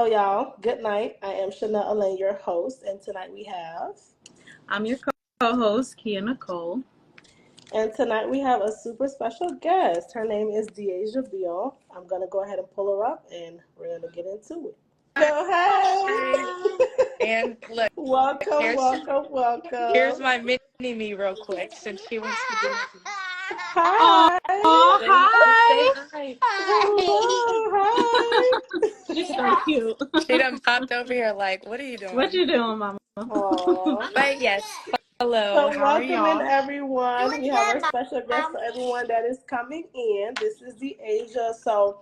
y'all. Good night. I am Chanel Elaine, your host, and tonight we have. I'm your co-host, Kia Nicole. And tonight we have a super special guest. Her name is DeAsia Beal. I'm gonna go ahead and pull her up, and we're gonna get into it. Go Hi. hey. And look, Welcome, here's welcome, here's welcome. my mini me real quick since she wants to do it. Oh, Hi. Say hi. hi. Hello. Hi. She's so cute. She done popped over here like, what are you What doing? you doing, Mama? Aw. But yes, hello. So How are welcome in y'all? everyone. We have our special guest for everyone that is coming in. This is the Asia. So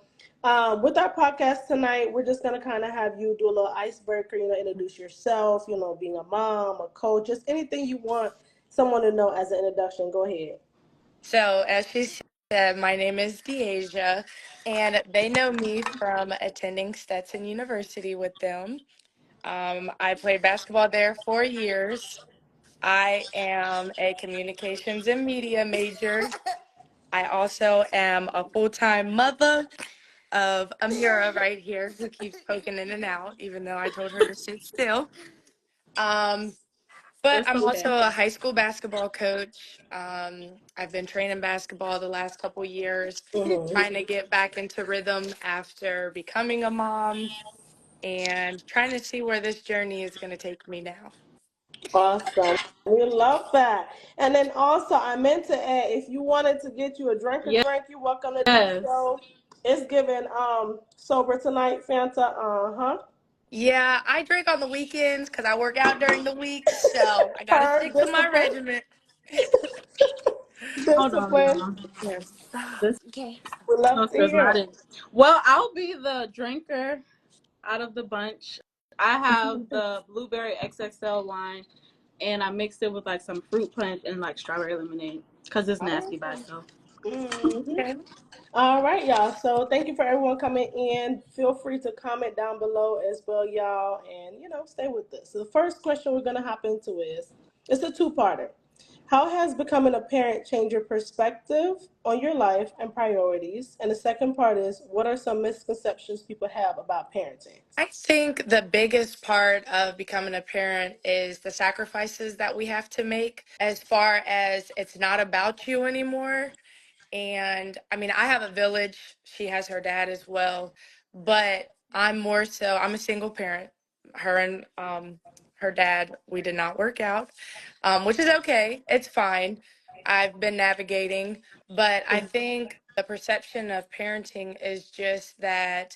with our podcast tonight, we're just gonna kind of have you do a little icebreaker, introduce yourself, being a mom, a coach, just anything you want someone to know as an introduction. Go ahead. So as she said, my name is DeAsia, and they know me from attending Stetson University with them. I played basketball there 4 years. I am a communications and media major. I also am a full-time mother of Amira right here, who keeps poking in and out, even though I told her to sit still. Um, but It's I'm okay. also a high school basketball coach. I've been training basketball the last couple years, Mhm. trying to get back into rhythm after becoming a mom and trying to see where this journey is going to take me now. Awesome. We love that. And then also, I meant to add, if you wanted to get you a drink, you're welcome to do Yes. so. It's given sober tonight, Fanta. Uh-huh. Yeah, I drink on the weekends because I work out during the week, so I got to Her stick to my discipline. regimen. Hold on, Discipline. Mama. Yes. This Okay. We love house to does hear not it. in. Well, I'll be the drinker out of the bunch. I have the blueberry XXL line, and I mixed it with like some fruit punch and like strawberry lemonade because it's nasty by Oh, itself. Hmm. okay. All right, y'all. So thank you for everyone coming in. Feel free to comment down below as well, y'all, and stay with us. So the first question we're gonna hop into is it's a two-parter. How has becoming a parent changed your perspective on your life and priorities? And the second part is what are some misconceptions people have about parenting? I think the biggest part of becoming a parent is the sacrifices that we have to make as far as it's not about you anymore. And I mean, I have a village. She has her dad as well, but I'm a single parent. Her and her dad, we did not work out, which is okay. It's fine. I've been navigating, but I think the perception of parenting is just that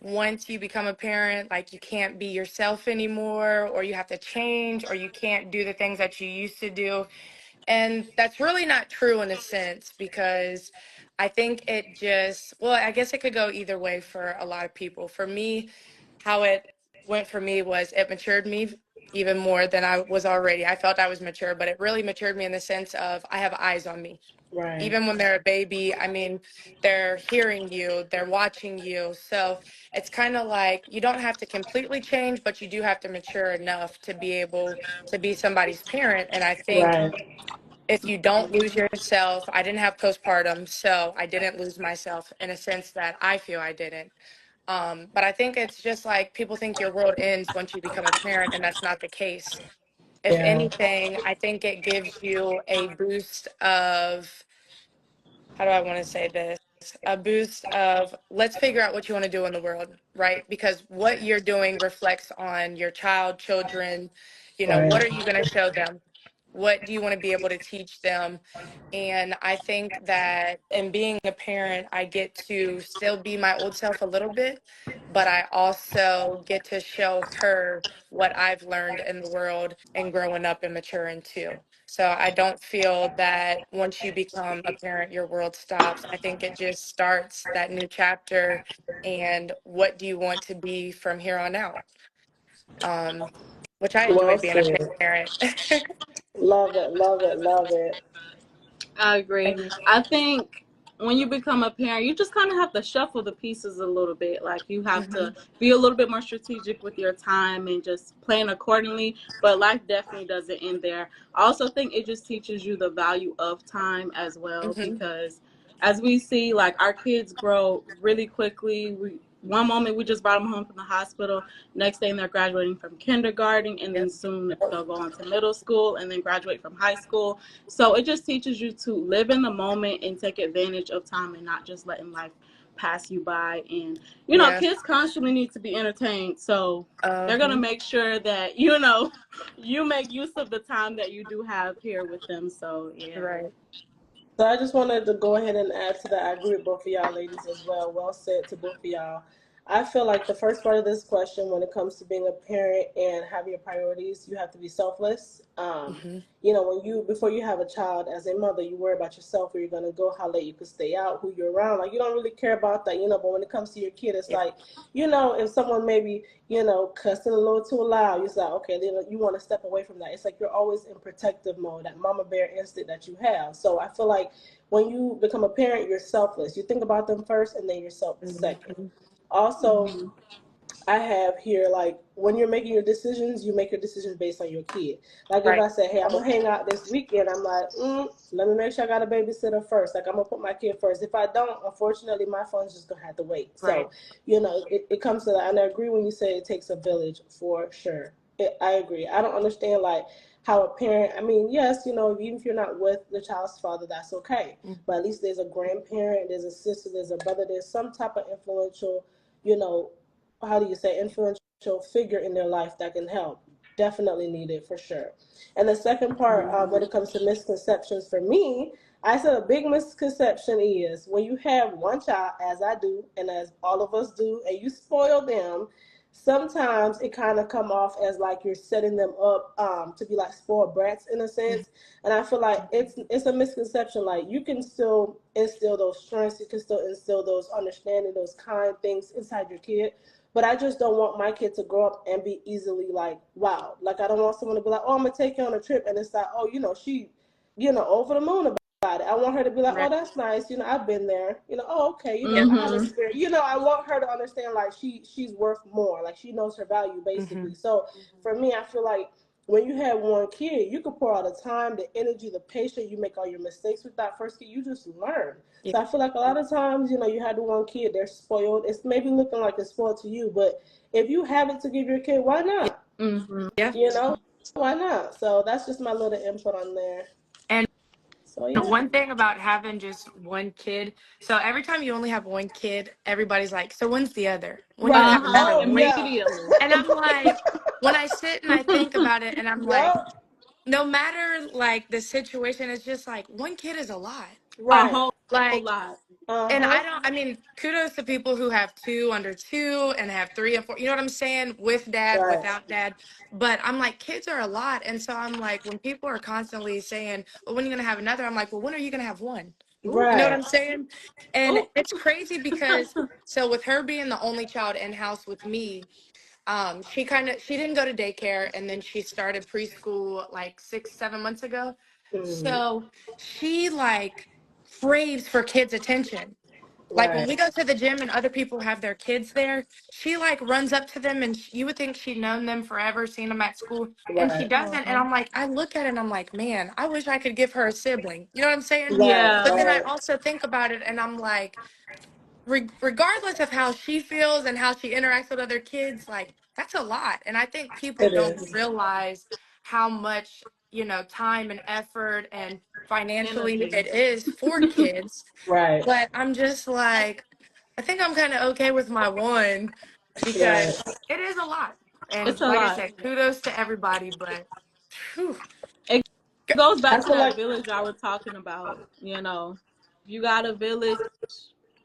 once you become a parent, like you can't be yourself anymore, or you have to change, or you can't do the things that you used to do. And that's really not true in a sense because I think well, I guess it could go either way for a lot of people. For me, how it went for me was it matured me even more than I was already. I felt I was mature, but it really matured me in the sense of I have eyes on me. Right. Even when they're a baby, I mean, they're hearing you, they're watching you. So it's kind of like you don't have to completely change, but you do have to mature enough to be able to be somebody's parent. And I think Right. if you don't lose yourself, I didn't have postpartum, so I didn't lose myself in a sense that I feel I didn't. But I think it's just like people think your world ends once you become a parent, and that's not the case. If Yeah. anything, I think it gives you a boost of, how do I want to say this? A boost of let's figure out what you want to do in the world, right? Because what you're doing reflects on your children. What are Right. you going to show them? What do you want to be able to teach them? And I think that in being a parent, I get to still be my old self a little bit, but I also get to show her what I've learned in the world and growing up and maturing too. So I don't feel that once you become a parent, your world stops. I think it just starts that new chapter. And what do you want to be from here on out? Um, which I Well enjoyed being a said. parent. Love it, love it, love it. I agree. And I think when you become a parent, you just kind of have to shuffle the pieces a little bit. Like you have to mhm, be a little bit more strategic with your time and just plan accordingly. But life definitely doesn't end there. I also think it just teaches you the value of time as well mhm, because as we see, like our kids grow really quickly. one moment we just brought them home from the hospital, next thing they're graduating from kindergarten, and then Yep. soon they'll go on to middle school and then graduate from high school. So it just teaches you to live in the moment and take advantage of time and not just letting life pass you by. And Yeah. kids constantly need to be entertained, so they're going to Uh-huh. make sure that you make use of the time that you do have here with them. So yeah. Right. So I just wanted to go ahead and add to that. I agree with both of y'all ladies as well. Well said to both of y'all. I feel like the first part of this question, when it comes to being a parent and having your priorities, you have to be selfless. Hmm. When you before you have a child, as a mother, you worry about yourself, where you're gonna go, how late you could stay out, who you're around. Like you don't really care about that. But when it comes to your kid, it's Yeah. like, if someone maybe cussing a little too loud, you're like, okay, then you want to step away from that. It's like you're always in protective mode, that mama bear instinct that you have. So I feel like when you become a parent, you're selfless. You think about them first, and then yourself second. Hmm. Also, Mm-hmm. I have here, like, when you're making your decisions, you make your decisions based on your kid. Like if Right. I say, hey, I'm gonna hang out this weekend, I'm like, let me make sure I got a babysitter first. Like I'm gonna put my kid first. If I don't, unfortunately, my phone's just gonna have to wait. Right. So it comes to that, and I agree when you say it takes a village for sure. I agree. I don't understand like how a parent. I mean, yes, even if you're not with the child's father, that's okay. But at least there's a grandparent, there's a sister, there's a brother, there's some type of influential, you know, how do you say, influential figure in their life that can help. Definitely needed for sure. And the second part, when it comes to misconceptions for me, I said a big misconception is when you have one child, as I do, and as all of us do, and you spoil them, sometimes it kind of come off as like you're setting them up to be like spoiled brats in a sense. And I feel like it's a misconception. Like you can still instill those strengths, you can still instill those understanding, those kind things inside your kid, but I just don't want my kid to grow up and be easily like, wow. Like I don't want someone to be like, oh, I'm gonna take you on a trip, and it's like, oh, she, over the moon about it. I want her to be like, oh, Right. that's nice. I've been there. Oh, okay. Yep. I have Mm-hmm. experience. I want her to understand like she's worth more. Like she knows her value Hmm. basically. So for me, I feel like when you have one kid, you can pour out the time, the energy, the patience. You make all your mistakes with that first kid. You just learn. Yeah. So I feel like a lot of times, you had the one kid, they're spoiled. It's maybe looking like it's spoiled to you, but if you have it to give your kid, why Yeah. not? Mm-hmm. Yeah. Why not? So that's just my little input on there. And So yeah. one thing about having just one kid, so every time you only have one kid, everybody's like, so when's the other? When are you gonna Right. have Uh-huh. another Oh one? When yeah. Immediately. And I'm like, when I sit and I think about it, and I'm like, Yup. no matter like the situation, it's just like one kid is a lot. A Right. whole Like, lot. and Uh-huh. I mean, kudos to people who have two under two and have three and four, you know what I'm saying? With dad, Right. without dad. But I'm like, kids are a lot. And so I'm like, when people are constantly saying, well, when are you going to have another? I'm like, well, when are you going to have one? Ooh. You know what Right. I'm saying? And Ooh. it's crazy because, so with her being the only child in house with me, she didn't go to daycare, and then she started preschool like 6 7 months ago. Mm. So she like craves for kids attention. Like when Right. we go to the gym and other people have their kids there, she like runs up to them, and you would think she'd known them forever, seen them at school, and she Right. doesn't. And Uh-huh. I'm like, I look at it and I'm like, man, I wish I could give her a sibling. You know what I'm saying? Right. But Yeah. then I Right. also think about it and I'm like, regardless of how she feels and how she interacts with other kids, like that's a lot. And I think people It don't is. realize how much, time and effort and financially Energy. it is for kids. Right. But I'm just like, I think I'm kind of okay with my one because Right. it is a lot. And It's a like I lot. said, kudos to everybody. But whew, It goes I back to feel that like village I was talking about. You got a village,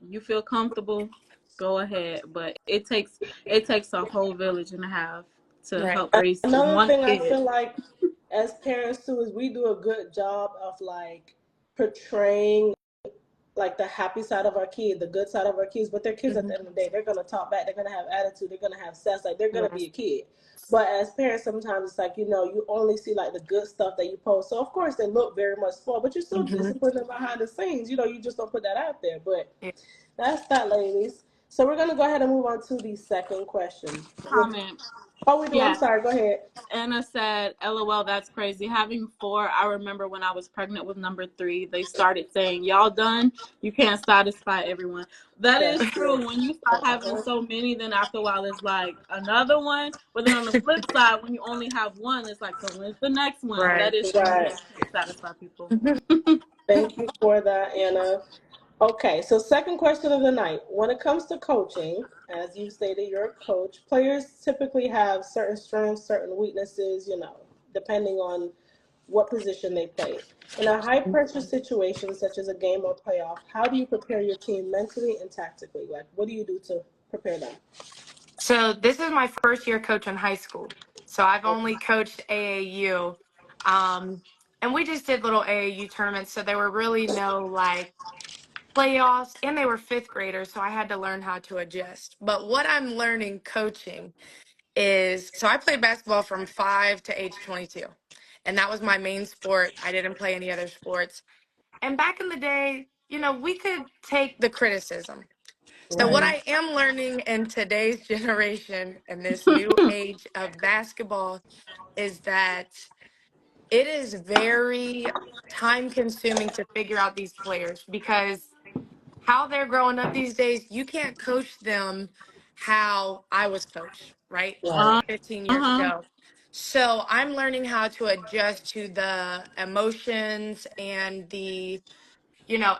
you feel comfortable, go ahead. But it takes a whole village and a half to right. help raise another one thing I kid. feel like as parents too is we do a good job of like portraying like the happy side of our kid, the good side of our kids, but they're kids at Hmm. the end of the day. They're gonna talk back, they're gonna have attitude, they're gonna have sex, like they're gonna be Yes. a kid. But as parents, sometimes it's like, you only see like the good stuff that you post. So of course they look very much spoiled, but you're still Hmm. disciplining behind the scenes. You just don't put that out there. But Yeah. that's that, ladies. So we're gonna go ahead and move on to the second question. Comment. Oh, we do. I'm Yeah. sorry. Go ahead. Anna said, LOL, that's crazy. Having four, I remember when I was pregnant with number three, they started saying, y'all done? You can't satisfy everyone. That is That's true. true. When you start having so many, then after a while, it's like another one. But then on the flip side, when you only have one, it's like, so when's the next one? That Right. is true. You Right. just can't satisfy people. Thank you for that, Anna. Okay, so second question of the night. When it comes to coaching, as you stated, you're a coach, players typically have certain strengths, certain weaknesses, depending on what position they play. In a high pressure situation, such as a game or playoff, how do you prepare your team mentally and tactically? Like, what do you do to prepare them? So this is my first year coaching high school. So I've only coached AAU. Um, and we just did little AAU tournaments. So there were really no like playoffs, and they were fifth graders. So I had to learn how to adjust. But what I'm learning coaching is, so I played basketball from 5 to age 22. And that was my main sport. I didn't play any other sports. And back in the day, we could take the criticism. So what Right. I am learning in today's generation and this new age of basketball is that it is very time consuming to figure out these players, because how they're growing up these days, you can't coach them how I was coached, right? Right. 15 years Uh-huh. ago. So I'm learning how to adjust to the emotions and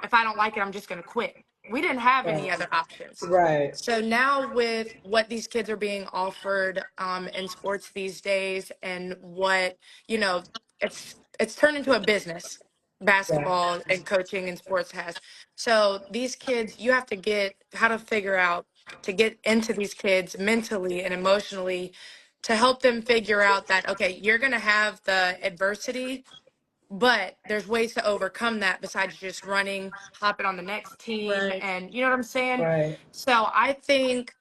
if I don't like it, I'm just going to quit. We didn't have any Right. other options. Right. So now with what these kids are being offered in sports these days, and what, you know, it's turned into a business, Right. basketball and coaching and sports has. So these kids, you have to get how to figure out to get into these kids mentally and emotionally, to help them figure out that, okay, you're going to have the adversity, but there's ways to overcome that besides just running, hopping on the next team. Right. And you know what I'm saying? Right. So I think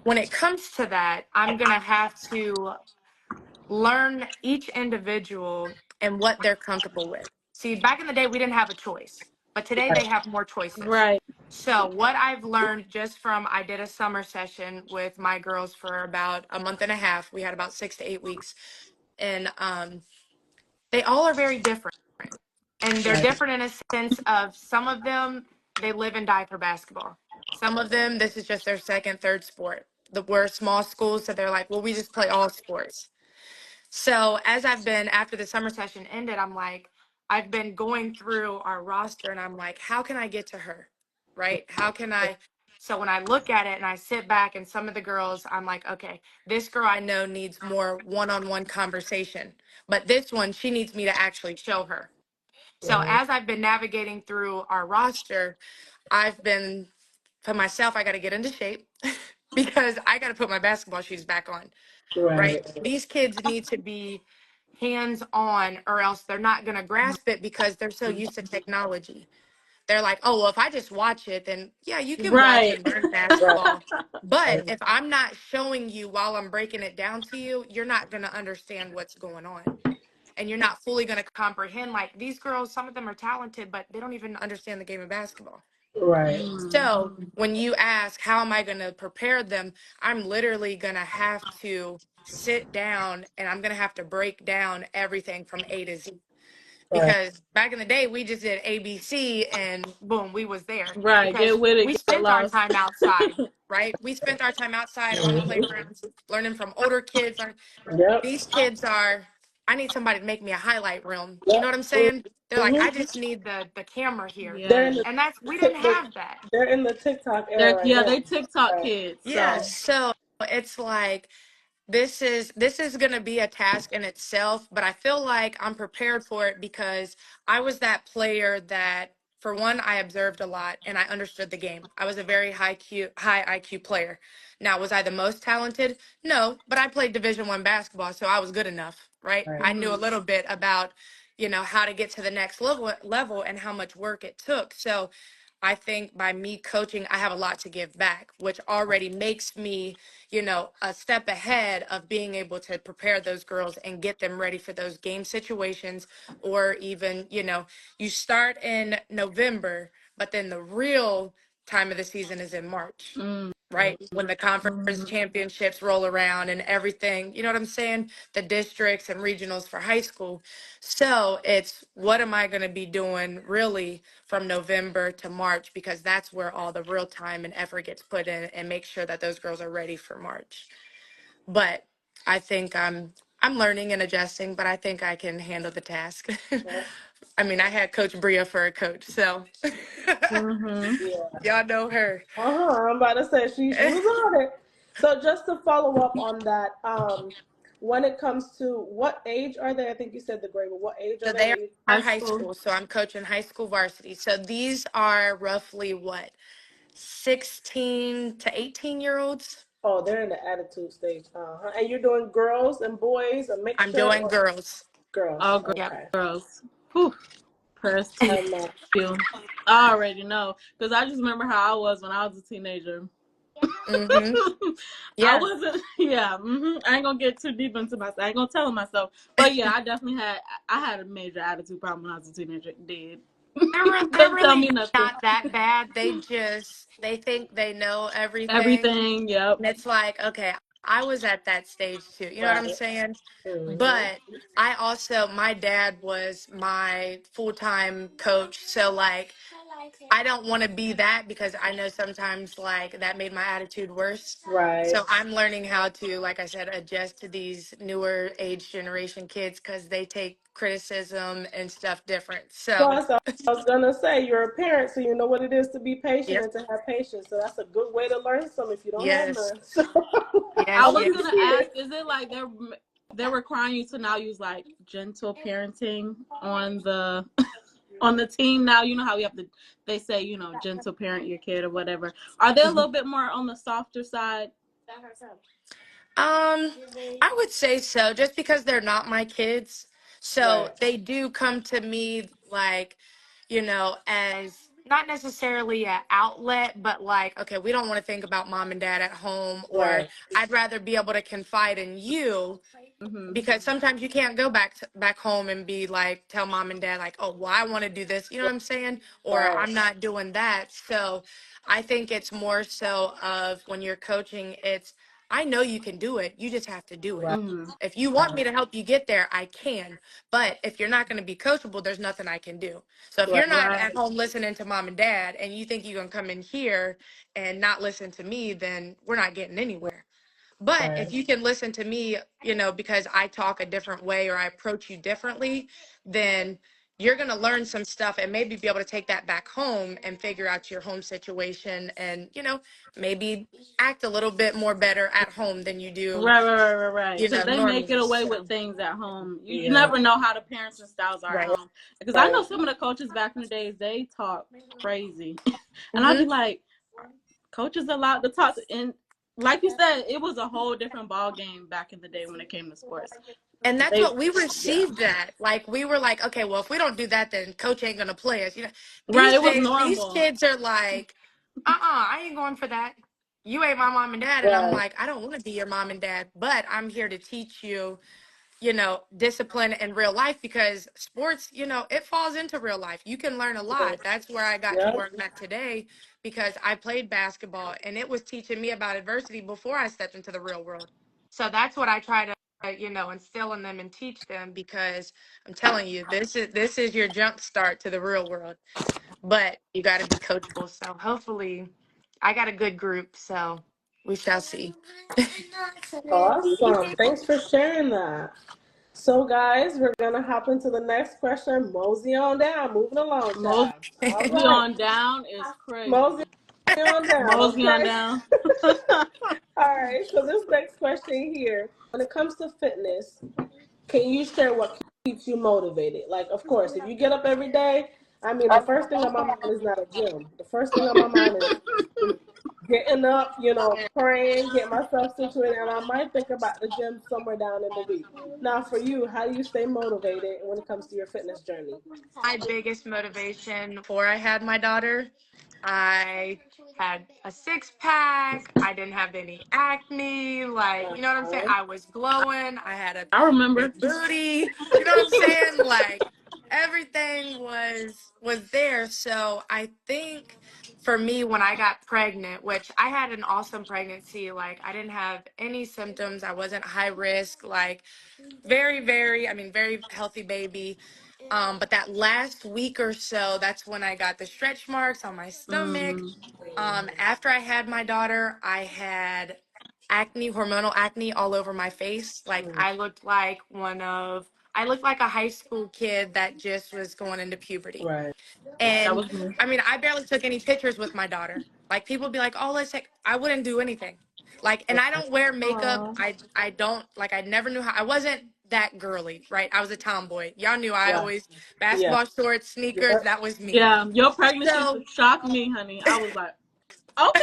when it comes to that, I'm going to have to learn each individual and what they're comfortable with. See, back in the day, we didn't have a choice, but today they Right. have more choices. Right. So what I've learned just from, I did a summer session with my girls for about a month and a half. We had about 6 to 8 weeks. And they all are very different. And they're Right. different in a sense of, some of them, they live and die for basketball. Some of them, this is just their second, third sport. We're small schools, so they're like, well, we just play all sports. So as I've been, after the summer session ended, I'm like, I've been going through our roster and I'm like, how can I get to her? Right? How can I? So when I look at it and I sit back, and some of the girls, I'm like, okay, this girl I know needs more one on one conversation. But this one, she needs me to actually show her. So Right. as I've been navigating through our roster, I've been, for myself, I got to get into shape because I got to put my basketball shoes back on, right? Right. These kids need to be hands on, or else they're not going to grasp it because they're so used to technology. They're like, oh, well, if I just watch it, then yeah, you can watch Right. and learn Right. basketball. But Right. if I'm not showing you while I'm breaking it down to you, you're not going to understand what's going on. And you're not fully going to comprehend. Like, these girls, some of them are talented, but they don't even understand the game of basketball. Right. Mm. So when you ask, how am I going to prepare them? I'm literally going to have to sit down and I'm going to have to break down everything from A to Z. Right. Because back in the day, we just did ABC and boom, we was there. Right. Get Because with we it, get spent our lost. time outside, right? We spent our time outside on the playgrounds, learning from older kids. Yep. These kids are, I need somebody to make me a highlight reel. You know Yep. what I'm saying? They're like, I Mm-hmm. just need the camera here. They're in Yes. the And we didn't have that. they're in the TikTok era They're right yeah, now. they TikTok Right. kids. Yeah. So So it's like, this is going to be a task in itself, but I feel like I'm prepared for it because I was that player that, for one, I observed a lot and I understood the game. I was a very high IQ player. Now, was I the most talented? No, but I played Division I basketball, so I was good enough, right? Right. I knew a mhm. little bit about, how to get to the next level and how much work it took. So I think by me coaching, I have a lot to give back, which already makes me, a step ahead of being able to prepare those girls and get them ready for those game situations. Or even, you start in November, but then the real time of the season is in March. right? When the conference Mhm. championships roll around and everything, you know what I'm saying? The districts and regionals for high school. So it's what am I going to be doing really from November to March? Because that's where all the real time and effort gets put in and make sure that those girls are ready for March. But I think I'm learning and adjusting, but I think I can handle the task. I mean, I had Coach Bria for a coach, so Mhm. Yeah. y'all know her. I'm about to say she was on it. So just to follow up on that, when it comes to what age are they? I think you said the grade, but what age are So they they? are High high school. school. So I'm coaching high school varsity. So these are roughly what, 16 to 18 year olds? Oh, they're in the attitude stage. And you're doing girls and boys, a I'm mixture, doing or girls. girls? All Yep. Okay. girls. Whew. Press to And you. I already know because I just remember how I was when I was a teenager. Mm-hmm. I Yeah. wasn't. Yeah. I ain't gonna get too deep into myself. I ain't gonna tell myself. But yeah, I definitely had. I had a major attitude problem when I was a teenager. Did They're couldn't tell me really nothing. not that bad. They think they know everything. Everything. Yep. And it's like, okay, I was at that stage too. You know what I'm right. saying? Mm-hmm. But I also, my dad was my full-time coach. So like, I don't want to be that because I know sometimes like that made my attitude worse. Right. So I'm learning how to, like I said, adjust to these newer age generation kids because they take criticism and stuff different. So, Plus, I was gonna say you're a parent, so you know what it is to be patient yep. and to have patience. So that's a good way to learn some if you don't have Yes. none. So I Yes. I'm was Yes. gonna appreciative. ask, is it like they're requiring you to now use like gentle parenting on the on the team now? You know how you have to. They say gentle parent your kid or whatever. Are they a little bit more on the softer side? I would say so, just because they're not my kids. So Right. they do come to me like, as not necessarily an outlet, but like, okay, we don't want to think about mom and dad at home, or Right. I'd rather be able to confide in you Mm-hmm. because sometimes you can't go back home and be like tell mom and dad like, oh well, I want to do this, you know what I'm saying, or Right. I'm not doing that. So I think it's more so of when you're coaching, it's I know you can do it, you just have to do it. Right. Mm-hmm. If you want me to help you get there, I can. But if you're not going to be coachable, there's nothing I can do. So if Right. you're not at Right. home listening to mom and dad and you think you're going to come in here and not listen to me, then we're not getting anywhere. But if Right. you can listen to me, because I talk a different way or I approach you differently, then you're going to learn some stuff and maybe be able to take that back home and figure out your home situation and, maybe act a little bit more better at home than you do, Right. Because they make it normally. away with So, things at home. You Yeah. never know how the parents and styles are at right. home. Because I Right. know some of the coaches back in the days, they talk crazy, and I'd be Hmm. like, coaches allowed to talk, and like you said, it was a whole different ball game back in the day when it came to sports. And that's They, what we yeah, received that. Like we were like, okay, well, if we don't do that, then coach ain't gonna play us. right. These It was days, these normal. kids are like, I ain't going for that. You ain't my mom and dad. And I'm Right. like, I don't want to be your mom and dad, but I'm here to teach you, discipline in real life because sports, it falls into real life. You can learn a Yeah. lot. That's where I got to Yep. where I'm at today because I played basketball and it was teaching me about adversity before I stepped into the real world. So that's what I try to, instill in them and teach them because I'm telling you, this is your jump start to the real world. But you got to be coachable. So hopefully I got a good group. So we shall see. Awesome. Thanks for sharing that. So, guys, we're gonna hop into the next question. Mosey on down. Moving along, Mosey child. All right. on down is Mosey crazy. on down. Mosey on Okay. down. All right. So this next question here, when it comes to fitness, can you share what keeps you motivated? Like, of course, if you get up every day, I mean, the first thing on my mind is not a gym. The first thing on my mind is getting up, praying, get myself situated, and I might think about the gym somewhere down in the week. Now, for you, how do you stay motivated when it comes to your fitness journey? My biggest motivation before I had my daughter, I had a six pack. I didn't have any acne. Like, you know what I'm saying? Uh-huh. I was glowing. I had a I remember. big booty. You know what I'm saying? Like, everything was there. So I think for me, when I got pregnant, which I had an awesome pregnancy, like I didn't have any symptoms, I wasn't high risk, like very healthy baby. But that last week or so, that's when I got the stretch marks on my stomach. Mm. After I had my daughter, I had acne, hormonal acne all over my face. Like I looked like a high school kid that just was going into puberty. Right. That And was me. I mean, I barely took any pictures with my daughter. Like people would be like, "Oh, let's take." I wouldn't do anything. Like, and I don't wear makeup. Aw. I don't like. I never knew how. I wasn't that girly, right? I was a tomboy. Y'all knew I Right. always Yeah. basketball shorts, sneakers. Yep. That was me. Yeah, your pregnancy So, shocked me, honey. I was like, okay.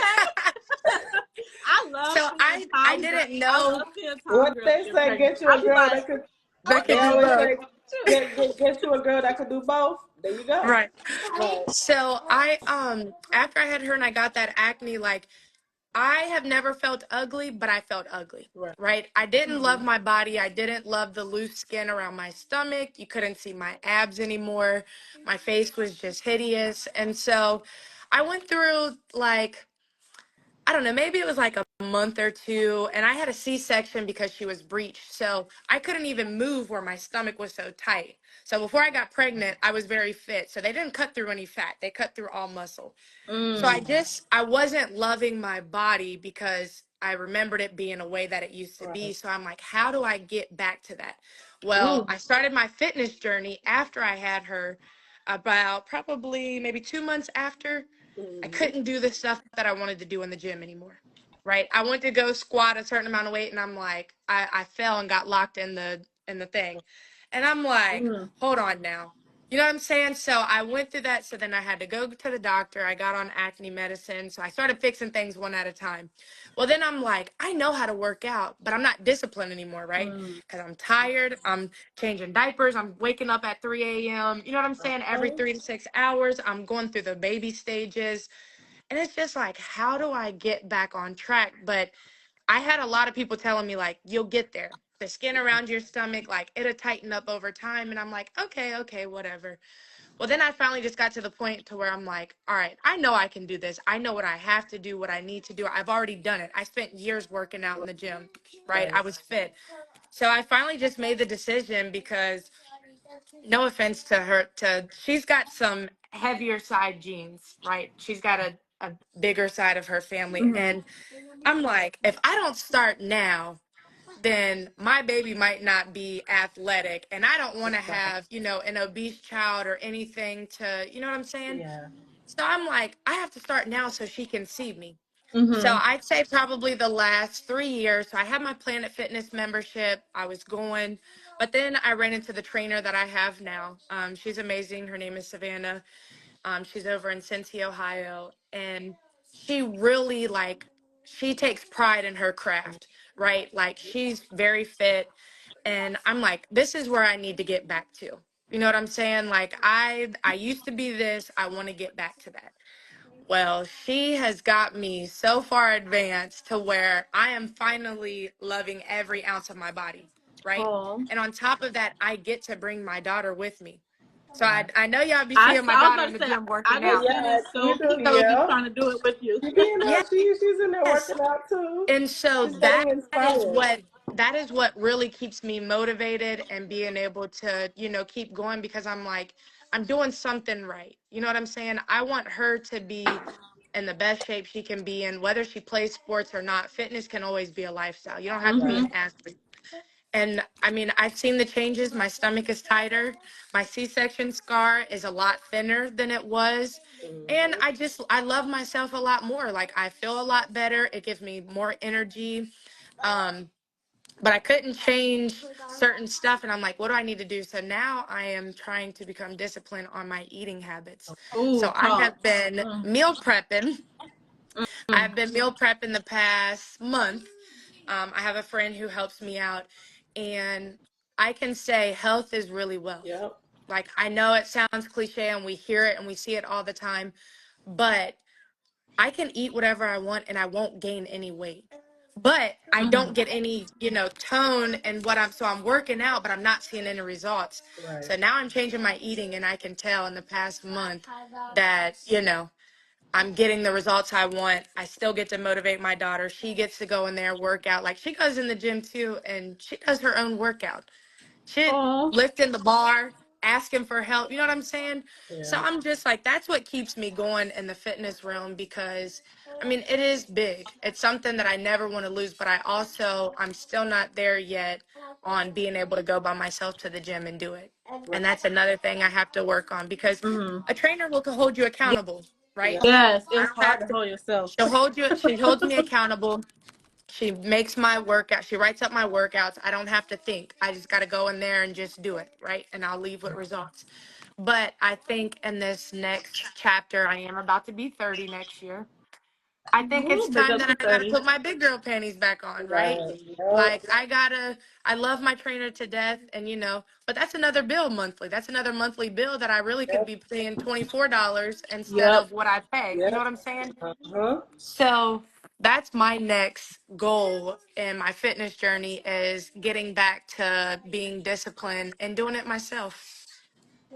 I love so seeing I Tom girl. didn't I know love seeing Tom What girls they get say, pregnant. get you I a be girl like, that could. that They could do okay. always both, say, get you a girl that could do both. There you go. right? Right. So I after I had her and I got that acne, like I have never felt ugly, but I felt ugly, Right. right? I didn't love Mhm. my body. I didn't love the loose skin around my stomach. You couldn't see my abs anymore. My face was just hideous. And so I went through like, I don't know, maybe it was like a month or two, and I had a C-section because she was breached. So I couldn't even move where my stomach was so tight. So before I got pregnant, I was very fit. So they didn't cut through any fat. They cut through all muscle. So Mm. I wasn't loving my body because I remembered it being a way that it used to be. Right. So I'm like, how do I get back to that? Well, Ooh. I started my fitness journey after I had her, about probably maybe 2 months after. I Mm-hmm. couldn't do the stuff that I wanted to do in the gym anymore. Right. I went to go squat a certain amount of weight and I'm like, I fell and got locked in the thing. And I'm like, Mm. hold on now. You know what I'm saying? So I went through that. So then I had to go to the doctor. I got on acne medicine. So I started fixing things one at a time. Well, then I'm like, I know how to work out, but I'm not disciplined anymore, right? Mm. Because I'm tired. I'm changing diapers. I'm waking up at 3 a.m. You know what I'm saying? Every Okay. 3 to 6 hours, I'm going through the baby stages. And it's just like, how do I get back on track? But I had a lot of people telling me, like, you'll get there. The skin around your stomach, like, it'll tighten up over time. And I'm like, okay, whatever. Well, then I finally just got to the point to where I'm like, all right, I know I can do this. I know what I have to do, what I need to do. I've already done it. I spent years working out in the gym, right? Right. I was fit. So I finally just made the decision because no offense to her, she's got some heavier side genes, right? She's got a bigger side of her family. Mhm. And I'm like, if I don't start now, then my baby might not be athletic. And I don't want to Right. have, an obese child or anything to, you know what I'm saying? Yeah. So I'm like, I have to start now so she can see me. So Mhm. I'd say probably the last 3 years. So I had my Planet Fitness membership. I was going, but then I ran into the trainer that I have now. She's amazing. Her name is Savannah. She's over in Cincy, Ohio, and she really she takes pride in her craft, right? Like she's very fit, and I'm like, this is where I need to get back to. You know what I'm saying? Like I used to be this. I want to get back to that. Well, she has got me so far advanced to where I am finally loving every ounce of my body, right? Oh. And on top of that, I get to bring my daughter with me. So Yeah. I know y'all be seeing my I was daughter about in the to say gym I working be out. seeing Yeah, it, you so do. Kiko be Yeah. trying to do it with you. She be in there. Yes. She's in there working out too. And so She's that getting is inspired. what that is what really keeps me motivated and being able to, keep going because I'm like, I'm doing something right. You know what I'm saying? I want her to be in the best shape she can be in, whether she plays sports or not. Fitness can always be a lifestyle. You don't have to be Right. an Mhm. athlete. And I mean, I've seen the changes. My stomach is tighter. My C-section scar is a lot thinner than it was. And Mm-hmm. I love myself a lot more. Like I feel a lot better. It gives me more energy. Um, but I couldn't change certain stuff. And I'm like, what do I need to do? So now I am trying to become disciplined on my eating habits. Ooh, So I talk. have been Mm. meal prepping. Mm. I've been meal prepping the past month. I have a friend who helps me out, and I can say health is really wealth. Yep. Like, I know it sounds cliche and we hear it and we see it all the time, but I can eat whatever I want and I won't gain any weight. But I don't Mhm. get any, tone and so I'm working out, but I'm not seeing any results. Right. So now I'm changing my eating and I can tell in the past month that, I'm getting the results I want. I still get to motivate my daughter. She gets to go in there, work out. Like, she goes in the gym too, and she does her own workout. Shit, Oh. lifting the bar, asking for help. You know what I'm saying? So Yeah. I'm just like, that's what keeps me going in the fitness realm because, I mean, it is big. It's something that I never want to lose, but I'm still not there yet on being able to go by myself to the gym and do it. Right. And that's another thing I have to work on because Hmm. a trainer will hold you accountable, right? Yeah. Yes, I it's don't hard have to to, hold yourself. she holds me accountable. She makes my workout. She writes up my workouts. I don't have to think. I just got to go in there and just do it, right? And I'll leave with results. But I think in this next chapter, I am about to be 30 next year. I think it's Ooh, big time up that to I got to 30. put my big girl panties back on, right? Right. Yep. Like, I love my trainer to death. And, but that's another bill monthly. That's another monthly bill that I really could Yep. be paying $24 instead Yep. of what I pay. You know Yep. what I'm saying? Uh-huh. So that's my next goal in my fitness journey is getting back to being disciplined and doing it myself.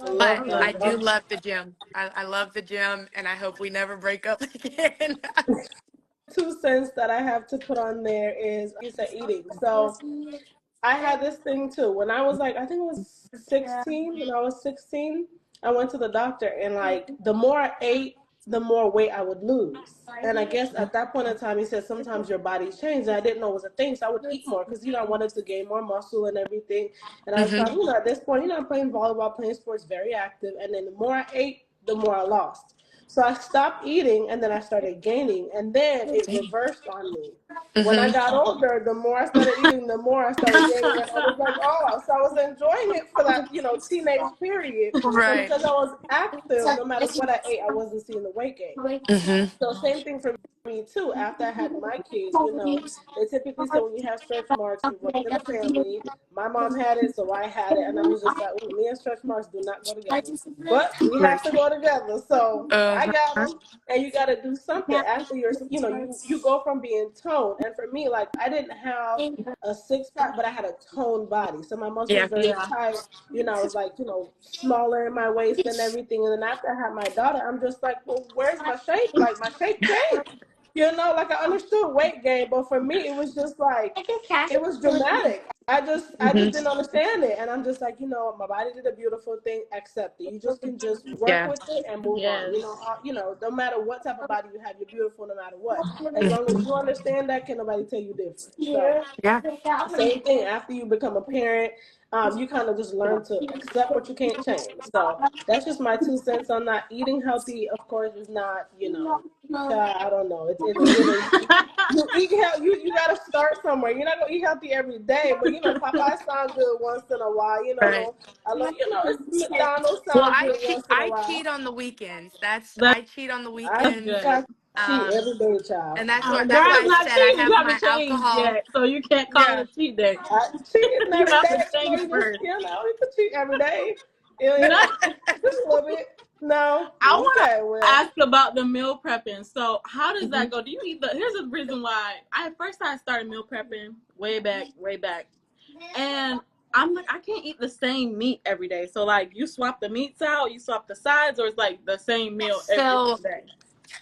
I But love I I love that. do that. love the gym. I love the gym and I hope we never break up again. 2 cents that I have to put on there is you said eating. So I had this thing too. When I was like, I think it was 16, when I was 16, I went to the doctor and like the more I ate, the more weight I would lose. And I guess at that point in time, he said sometimes your body's changed. And I didn't know it was a thing. So I would eat more because, I wanted to gain more muscle and everything. And I was trying, Hmm. at this point, I'm playing volleyball, playing sports, very active. And then the more I ate, the more I lost. So I stopped eating and then I started gaining. And then it reversed on me. When I Hmm. got older, the more I started eating, the more I started gaining. And I was like, oh, so I was enjoying it for that, teenage period. But Right. because I was active, no matter what I ate, I wasn't seeing the weight gain. Hmm. So same thing for me too. After I had my kids, they typically say when you have stretch marks, it runs in the family. My mom had it, so I had it, and I was just like, ooh, me and stretch marks do not go together. But we have to Right. go together. So I got Uh-huh. them, and you got to do something after you go from being toned. And for me, like I didn't have a six pack, but I had a toned body, so my muscles Yeah. very Yeah. tight. I was like, smaller in my waist and everything. And then after I had my daughter, I'm just like, well, where's my shape? Like my shape changed. Like I understood weight gain, but for me, it was just like it was dramatic. I just didn't Hmm. understand it, and I'm just like, my body did a beautiful thing. Accept it. You just can just work Yeah. with it and move on. Yes. No matter what type of body you have, you're beautiful no matter what. As long as you understand that, can nobody tell you different. So Yeah. same thing after you become a parent, you kind of just learn to accept what you can't change. So that's just my 2 cents on that. Eating healthy, of course, is not, I don't know. It's given. You eat healthy. You gotta start somewhere. You're not gonna eat healthy every day, but Popeyes sound good once in a while. Right. I love. It's McDonald's Well, sound good once in a I while. cheat on the weekends. That's I cheat on the weekends. good. I cheat every day, child. And that's Girl, that's why it's I not said I cheating. You have haven't my changed alcohol. yet, so you can't call Yeah. it a cheat day. I cheating You every have day. to change You just first. you can cheat every day. You know, Just a little bit. No. I want Okay. to Well. ask about the meal prepping. So, how does Mhm. that go? Do you eat the? Here's the reason why. I started meal prepping way back, and I'm like, I can't eat the same meat every day. So, like, you swap the meats out, you swap the sides, or it's like the same meal every So day.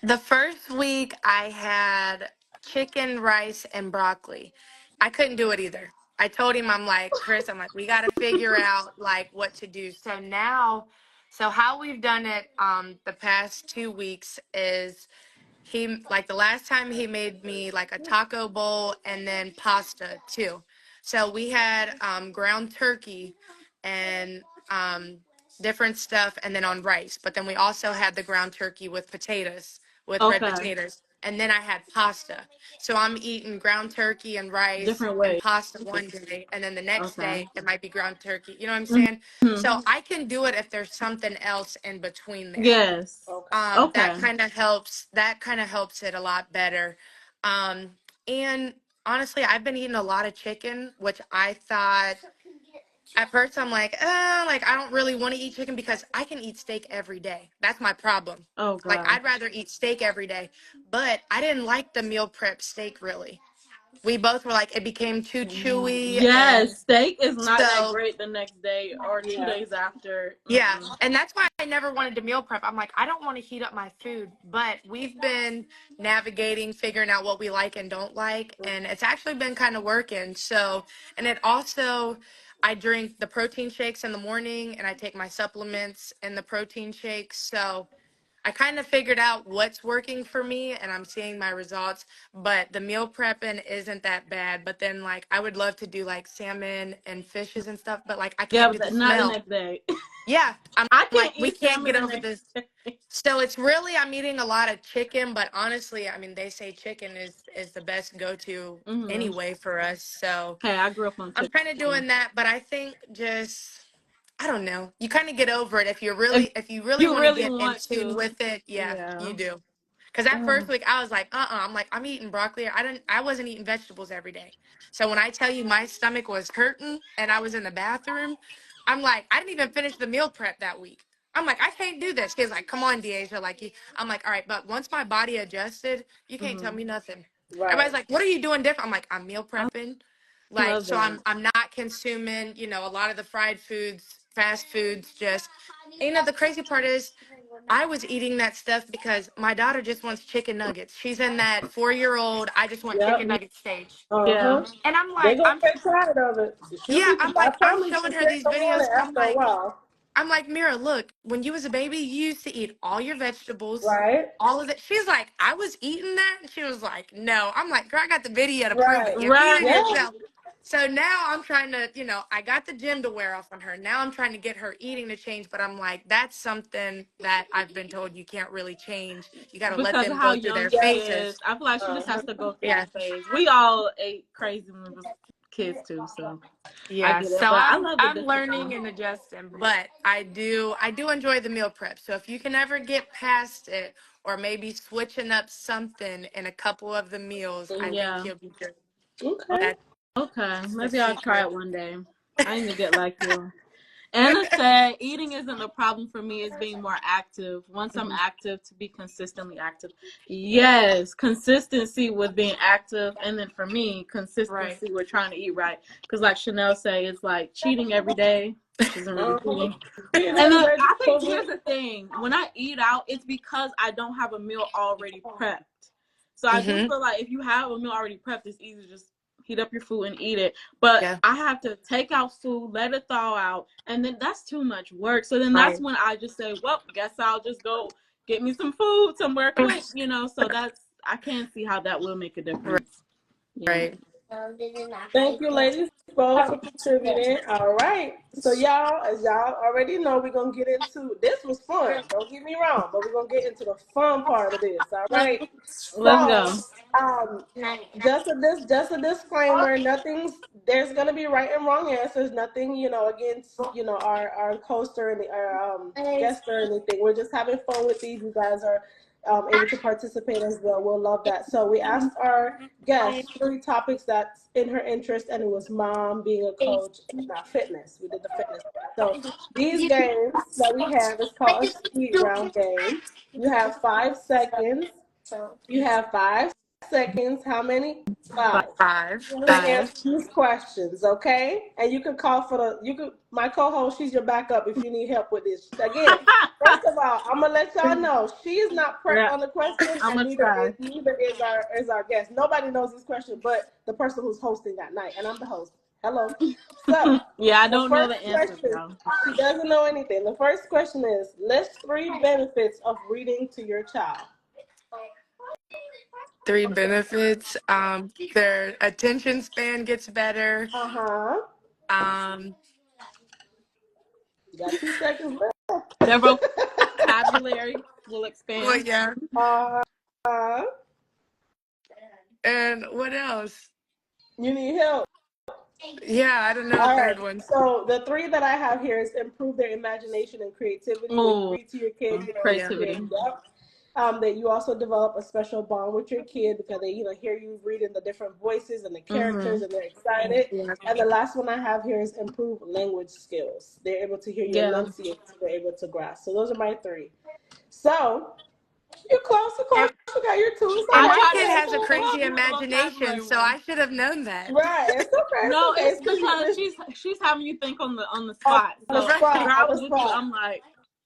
the first week I had chicken, rice, and broccoli. I couldn't do it either. I told him, I'm like, Chris, I'm like, we got to figure out like what to do. So how we've done it the past 2 weeks is he like the last time he made me like a taco bowl and then pasta too. So we had ground turkey and different stuff and then on rice. But then we also had the ground turkey with potatoes, with red Okay, potatoes. And then I had pasta. So I'm eating ground turkey and rice different and way. pasta one day. And then the next Okay. day it might be ground turkey. You know what I'm saying? Hmm. So I can do it if there's something else in between there. Yes. Okay. That Okay. kind of helps. That kind of helps it a lot better. Um, and honestly, I've been eating a lot of chicken, which I thought at first I'm like I don't really want to eat chicken because I can eat steak every day. That's my problem. Oh Like God. I'd rather eat steak every day, but I didn't like the meal prep steak really. we both were like, it became too chewy. And Yes, steak is not that so, great the next day or 2 Yeah. days after. yeah. And that's why I never wanted to meal prep. I'm like, I don't want to heat up my food. But we've been navigating, figuring out what we like and don't like. And it's actually been kind of working. So, and it also, I drink the protein shakes in the morning and I take my supplements in the protein shakes. So, I kind of figured out what's working for me and I'm seeing my results, but the meal prepping isn't that bad. But then, like, I would love to do like salmon and fishes and stuff, but like, I Yeah, can't do the but not the smell. next day. Yeah. I'm I like, can't we eat can't salmon get the over next this. day. So it's really, I'm eating a lot of chicken, but honestly, I mean, they say chicken is the best go to Mm-hmm. anyway for us. So Hey, I grew up on I'm chicken. kind of doing that, but I think just I don't know. You kind of get over it If if you really you want to really get in want tune to, with it. Yeah, yeah. you do. Because that first week I was like, I'm like, I'm eating broccoli. I wasn't eating vegetables every day. So when I tell you my stomach was hurting and I was in the bathroom, I'm like, I didn't even finish the meal prep that week. I'm like, I can't do this. He's like, come on, DeAsia. Like, I'm like, all right, but once my body adjusted, you can't tell Mm-hmm. me nothing. Right. Everybody's like, what are you doing different? I'm like, I'm meal I prepping. Like, love so that. I'm not consuming, a lot of the fried foods, fast foods, just, the crazy part is I was eating that stuff because my daughter just wants chicken nuggets. She's in that 4-year-old, I just want chicken Yep. nugget stage. Yeah. Uh-huh. And I'm They're like, gonna get tired of it. She'll yeah, be, I'm I like, I'm promise showing you, her she'll these come on videos. it after a while. I'm like, Mira, look, when you was a baby, you used to eat all your vegetables, Right? all of it. She's like, I was eating that. And she was like, no. I'm like, girl, I got the video to prove it. Right. You're eating Right. Yeah. yourself. So now I'm trying to, I got the gym to wear off on her. Now I'm trying to get her eating to change. But I'm like, that's something that I've been told you can't really change. You got to let Because of them how go through young their she Yes. is, phases. I feel like she just has Uh-huh. to go through Yeah. the phase. We all ate crazy when we was kids too, so I Yeah, get it. so But I I'm love the I'm learning discipline. and adjusting, but I do enjoy the meal prep. So if you can ever get past it or maybe switching up something in a couple of the meals, I think Yeah. you'll be good. Okay. That's Okay. the Maybe I'll try secret. it one day. I need to get like you. Anna said, eating isn't the problem for me, it's being more active. Once I'm Mhm. active, to be consistently active. Yes, consistency with being active. And then for me, Right. consistency with trying to eat right. Because, like Chanel say, it's like cheating every day, which isn't really Uh-huh. cheating. And Peanut then I think vegetables. here's the thing: when I eat out, it's because I don't have a meal already prepped. So I do Mhm. feel like if you have a meal already prepped, it's easy to just heat up your food and eat it. But Yeah. I have to take out food, let it thaw out, and then that's too much work. So then that's Right. when I just say, well, guess I'll just go get me some food somewhere quick. So that's I can't see how that will make a difference. Yeah. Right. Thank you, ladies, both for contributing. All right. So, y'all, as y'all already know, we're going to get into this. Was fun. Don't get me wrong, but we're going to get into the fun part of this. All right. Let's So, go. um, just a disclaimer. There's going to be right and wrong answers. Nothing, against, our host or our guest or anything. We're just having fun with these. You guys are able to participate as well. We'll love that. So, we asked our guest 3 topics that's in her interest, and it was mom, being a coach, and fitness. We did the fitness part. So these games that we have is called a speed round game. You have 5 seconds. You have 5 seconds. How many? Five. 5 5. to Okay. Five. answer these questions, okay? And you can call for my co-host, she's your backup if you need help with this. Again, first of all, I'm gonna let y'all know she is not prepped Yeah, on the question, I'm and gonna neither try. is our guest. Nobody knows this question but the person who's hosting that night, and I'm the host. Hello. So Yeah, I the don't know first the answers, question, y'all. she doesn't know anything. The first question is list 3 benefits of reading to your child. 3 benefits. Their attention span gets better. Uh-huh. Um, You got 2 seconds left. Their vocabulary will well, expand. yeah. Uh-huh. And what else? You need help. Yeah, I don't know the All right. third one. So the 3 that I have here is improve their imagination and creativity. When you Oh, read to your kid, Yeah. creativity. yep. That you also develop a special bond with your kid because they, hear you reading the different voices and the Mm-hmm. characters, and they're excited. Yeah. And the last one I have here is improve language skills. They're able to hear you Yeah. enunciate, so they're able to grasp. So those are my 3. So you're close to question okay. You're two. It's And I okay. my try kid to has a It's crazy do the imagination, vocabulary so I one. should have known that. right. It's okay. It's No, okay. it's It's because you because just she's having you think on the on spot. the So spot. girl, On I the was with you. spot. I'm like,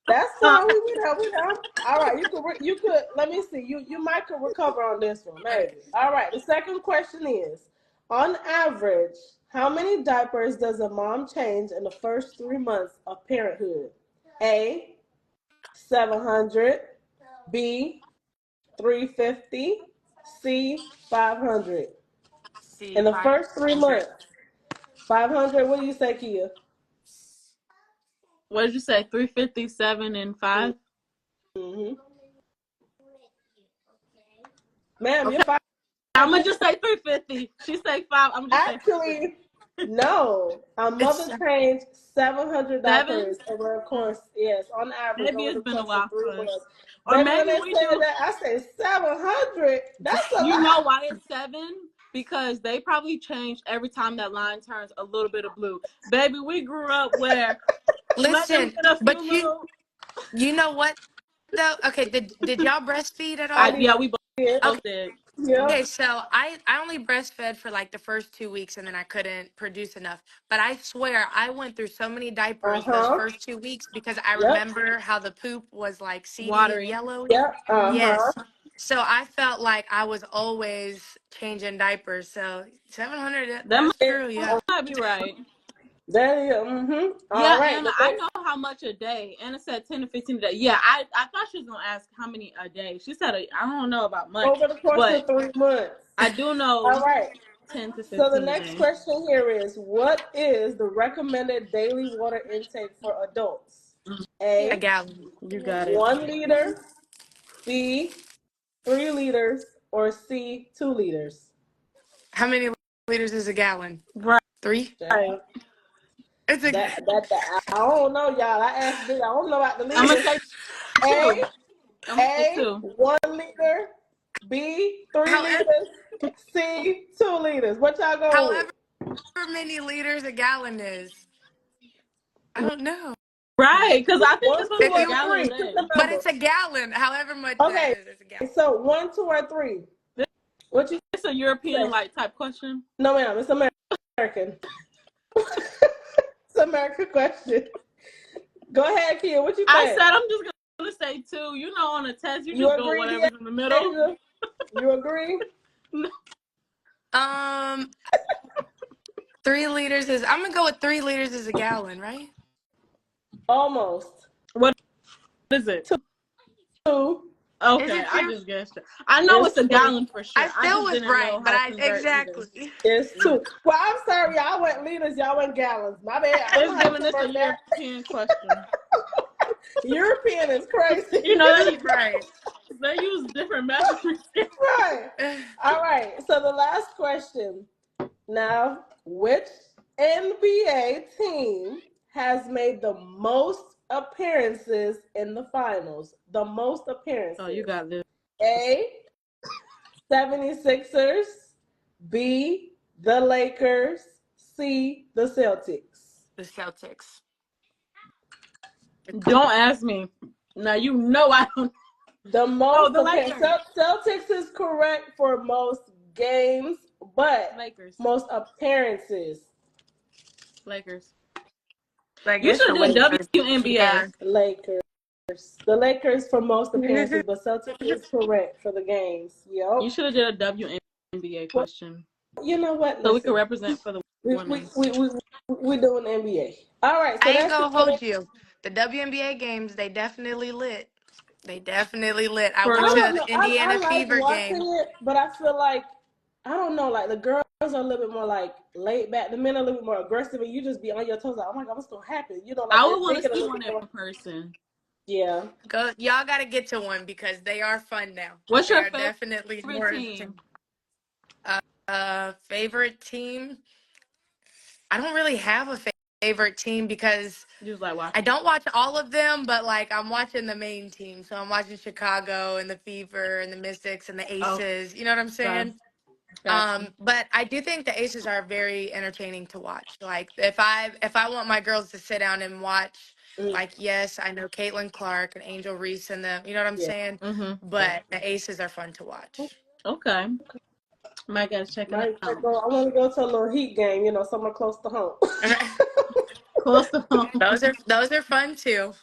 That's fine. We would have. We have. All right. You could. Let me see. You might could recover on this one, maybe. All right. The second question is: on average, how many diapers does a mom change in the first 3 months of parenthood? A 700. B 350. C 500. See, In the first 500. 3 months, 500. What do you say, Kia? what did you say? 357 and 5. Mm-hmm. Ma'am, you're Okay. I'm gonna 500. just say 350. She say 5. I'm gonna just say 350. Actually, no. A It's mother changed 700 7. diapers over, of course, yes, on average Maybe over it's the been a course of while three for us, months. or Baby, when maybe they we said do. that, I said 700. That's a You lot. know why it's 7? Because they probably change every time that line turns a little bit of blue. Baby, we grew up where let them listen, get a few but little. you know what though? Okay, did y'all breastfeed at I all? did. Yeah, we Okay. both did. Yeah. Okay, so I only breastfed for like the first 2 weeks and then I couldn't produce enough. But I swear I went through so many Uh diapers those huh. first 2 weeks because I Yep. remember how the poop was like seedy and Watery. yellowy. Yep. Uh huh. Yes. So I felt like I was always changing diapers. So 700, That that's true, yeah. might be right. There you go. Mm-hmm. All Yeah, right. and The I next. know how much a day. Anna said 10 to 15 a day. Yeah, I thought she was gonna ask how many a day. She said I don't know about much, Over the course but of 3 months. I do All know right. 10 to So the 15 a next day. question here is: what is the recommended daily water intake for adults? A A gallon. You got it. 1 liter, B 3 liters, or C 2 liters. How many liters is a gallon? Right. 3? That It's a I don't know, y'all. I asked this. I don't know about the I'm gonna liters. say A 2. I'm gonna say 2. 1 liter, B three however liters, C 2 liters. What y'all going with? however many liters a gallon is. I don't know. Right, because I think One, it's supposed two, to If be a or you gallon a three? Pick day. the But number. it's a gallon, however much that Okay. is, it's a gallon. So 1, 2, or 3. What you It's a European say? like type question. No, ma'am. It's American. It's an American question. Go ahead, kid. What you I think? said I'm just gonna say 2. You know, on a test, you You just go agree, whatever's in the middle. DeAsia? You agree? Um, 3 liters is. I'm gonna go with 3 liters is a gallon, right? Almost. What is it? Two. Is Okay, it I 2? just guessed it. I know It's it's a two. gallon for I sure. I still just was didn't right, know but how to I convert either. exactly. It's two. Well, I'm sorry, y'all went liters, y'all went gallons. My bad. I'm It's gonna have to giving this a convert that. European question. European is crazy. You know Right. they use different measuring scales. Right. All right. So the last question. Now, which NBA team has made the most appearances in the finals? The most Oh, you appearances. got this. A 76ers, B the Lakers, C the Celtics. The Celtics. Don't ask me. Now you know I don't. The Oh, most the Lakers. Celtics is correct for most games, but Lakers. most appearances. Lakers. Like You it's should the have did Lakers. Yeah. WNBA. Lakers. The Lakers for most appearances, but Celtics is correct for the games. Yep. You should have did a WNBA Well, question you know what? so we could Listen, represent for the we we women's. we we we doing NBA. All right, so I ain't that's gonna it. hold you. The WNBA games, they definitely lit. They definitely lit. I For I went real? don't to know. the I Indiana like Fever watching game. it, but I feel like I don't know. Like the girls are a little bit more like laid back. The men are a little bit more aggressive, and you just be on your toes. Like, oh my god, what's gonna happen? You know, like I they're would want to thinking a see little one bit more. in person. Yeah. Go, y'all got to get to one because they are fun now. What's They your are definitely favorite more interesting. team? Favorite team? I don't really have a favorite team because You was like I watching. don't watch all of them, but like I'm watching the main team. So I'm watching Chicago and the Fever and the Mystics and the Oh, Aces. You know what I'm got it. saying? Gotcha. But I do think the aces are very entertaining to watch. Like if I want my girls to sit down and watch, Mm, like yes, I know Caitlin Clark and Angel Reese and them, you know what I'm yeah. saying? Mm-hmm. But the aces are fun to watch. Okay. Might gotta check it Might out. go. I want to go to a little Heat game. Somewhere close to home. Close to home. Those are fun too.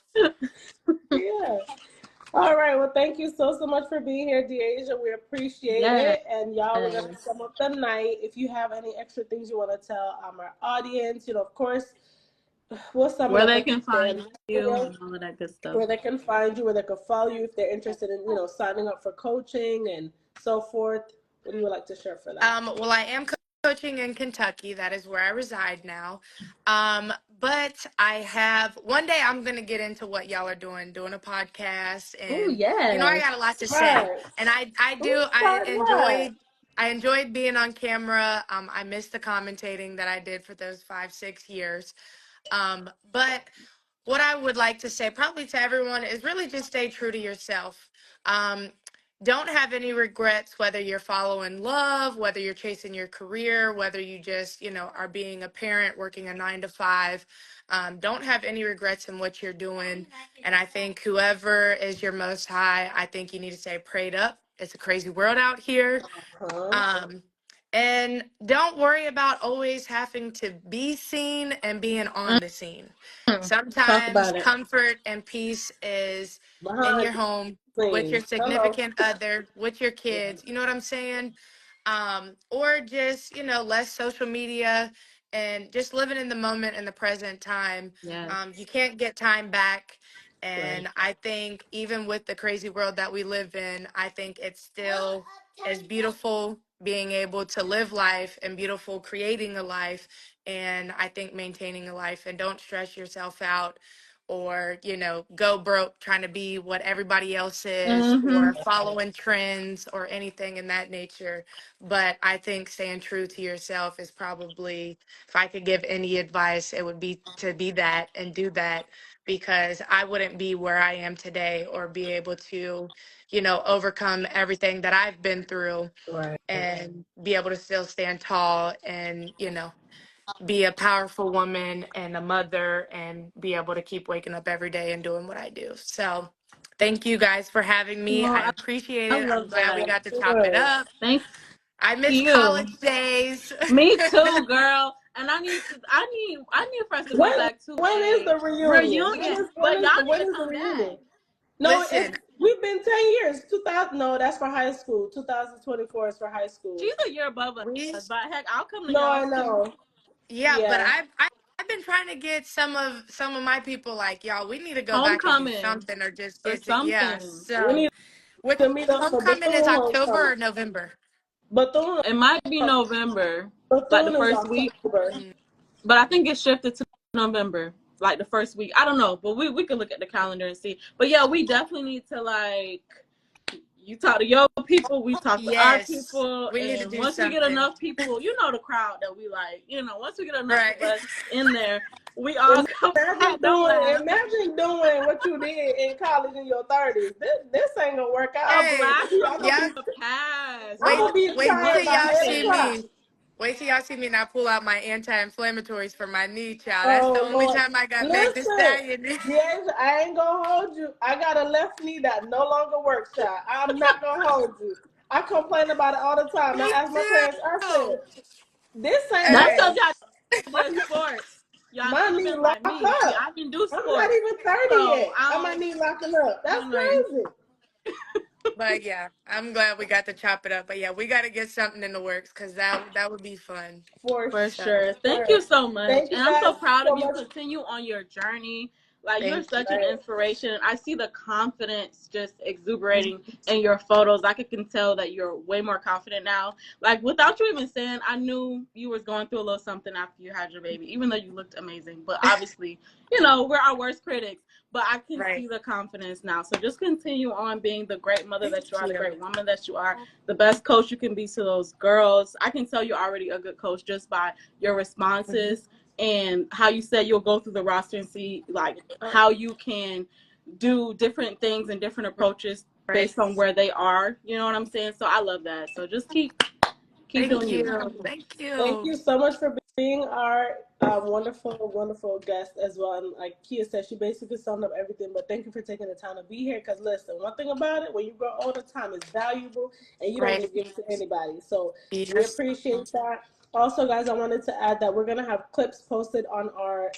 Yeah. All right. Well, thank you so much for being here, DeAsia. We appreciate Yes. it. And y'all, we're gonna sum up the night. If you have any extra things you want to tell our audience, of course, we'll sum it Where up they at can the find end. you and all of that good stuff. Where they can find you, where they can follow you if they're interested in, signing up for coaching and so forth. What do you like to share for that? Well, I am coaching in Kentucky. That is where I reside now. But I have one day I'm gonna get into what y'all are doing a podcast, Oh and I yes. got a lot to say, Right. and Right. I enjoyed being on camera. I missed the commentating that I did for those 5-6 years. But what I would like to say, probably to everyone, is really just stay true to yourself. Um, don't have any regrets, whether you're following love, whether you're chasing your career, whether you just, are being a parent, working a 9 to 5. Don't have any regrets in what you're doing. And I think whoever is your most high, I think you need to say prayed up. It's a crazy world out here. Uh-huh. Um, and don't worry about always having to be seen and being on the scene. Talk Sometimes about it. comfort and peace is in Behind your home the with your scenes. Hello. significant other, with your Yeah. kids. You know what I'm saying? Or just, less social media and just living in the moment in the present time. Yes. You can't get time back. Right. And I think even with the crazy world that we live in, I think it's still is beautiful being able to live life and beautiful creating a life, and I think maintaining a life. And don't stress yourself out or go broke trying to be what everybody else is Mm-hmm. or following trends or anything in that nature. But I think staying true to yourself is probably, if I could give any advice, it would be to be that and do that, because I wouldn't be where I am today or be able to overcome everything that I've been through Right. and be able to still stand tall and, be a powerful woman and a mother and be able to keep waking up every day and doing what I do. So thank you guys for having me. No, I I, appreciate I it. I'm love glad we that. got to chop it Good. up. Thank I miss you. college days. Me too, girl. And I need for us to go When back to when is a the reunion? When reunion. is when But is y'all the need when to is the come back. reunion? No, it's Listen, we've been 10 years. 2000. No, that's for high school. 2024 is for high school. She's a year above us, we but heck, I'll come to No, I y'all's too. know. yeah, but Yeah. I've been trying to get some of my people like y'all. We need to go back and do Homecoming something or just or get to yeah. something. We So need which to meet up for homecoming is Bethune October homecoming. or November? Bethune It might be November, like the Bethune is first week, October. Mm. but I think it's shifted to November, like the first week. I don't know, but we can look at the calendar and see. But yeah, we definitely need to you talk to your people, we talk to our Yes, people, we need to and do once we get something. enough people, the crowd that we like, once we get enough Right. of us in there, we all come back. Don't laugh. Imagine doing what you did in college in your 30s. This ain't gonna work A out. Hey, blast from I'm gonna yeah. be the past. I'm We Wait, gonna be wait what tired till by y'all eight see happened? o'clock. me. Wait till y'all see me now pull out my anti-inflammatories for my knee, child. That's the Oh only Lord. time I got Meg Thee Listen, Stallion. yes, I ain't gonna hold you. I got a left knee that no longer works, child. I'm not gonna hold you. I complain about it all the time. I Me ask my parents, I said, too. this ain't That's Hey, because right. y'all did sports. Y'all My should have knee been like locked me. See, up. I didn't do I'm not sports, even 30 so yet. I And my don't. knee locking up. That's You know. crazy. but yeah, I'm glad we got to chop it up. But yeah, we got to get something in the works because that would be fun. For For So sure. Thank sure. you so much. Thank you And I'm guys so proud so of you. much. Continue on your journey. Like, you're thank you. such an Right. inspiration. I see the confidence just exuberating in your photos. I can tell that you're way more confident now. Like, without you even saying, I knew you was going through a little something after you had your baby, even though you looked amazing. But obviously, we're our worst critics. But I can Right. see the confidence now. So just continue on being the great mother that Thank you are, the you. great woman that you are, the best coach you can be to those girls. I can tell you're already a good coach just by your responses and how you said you'll go through the roster and see like how you can do different things and different approaches Right. based on where they are. You know what I'm saying? So I love that. So just keep Keep Thank doing you. you. Thank Thank you. you so much for being our wonderful, wonderful guest as well. And like Kia said, she basically summed up everything. But thank you for taking the time to be here. Because listen, one thing about it, when you grow older, time is valuable, and you don't Right. just give it to anybody. So we Yes. appreciate that. Also, guys, I wanted to add that we're gonna have clips posted on our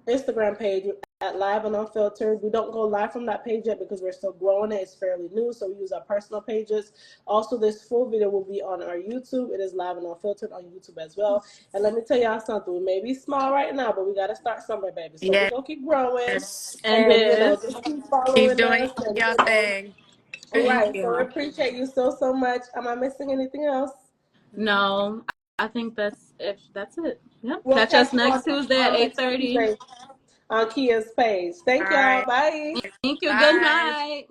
Instagram page at Live and Unfiltered. We don't go live from that page yet because we're still growing it. It's fairly new, so we use our personal pages. Also, this full video will be on our YouTube. It is Live and Unfiltered on YouTube as well. And let me tell y'all something. We may be small right now, but we got to start somewhere, baby. So we're going to keep growing. Yes. And And, this. just keep Keep following doing us. And, your thing. Thank right. So we you. appreciate you so, so much. Am I missing anything else? No, I think that's it. That's it. Yep. We'll Catch us catch you next Tuesday at on next 8:30. Tuesday on Kia's page. All Thank y'all. right. Bye. Thank you. Good Bye. night.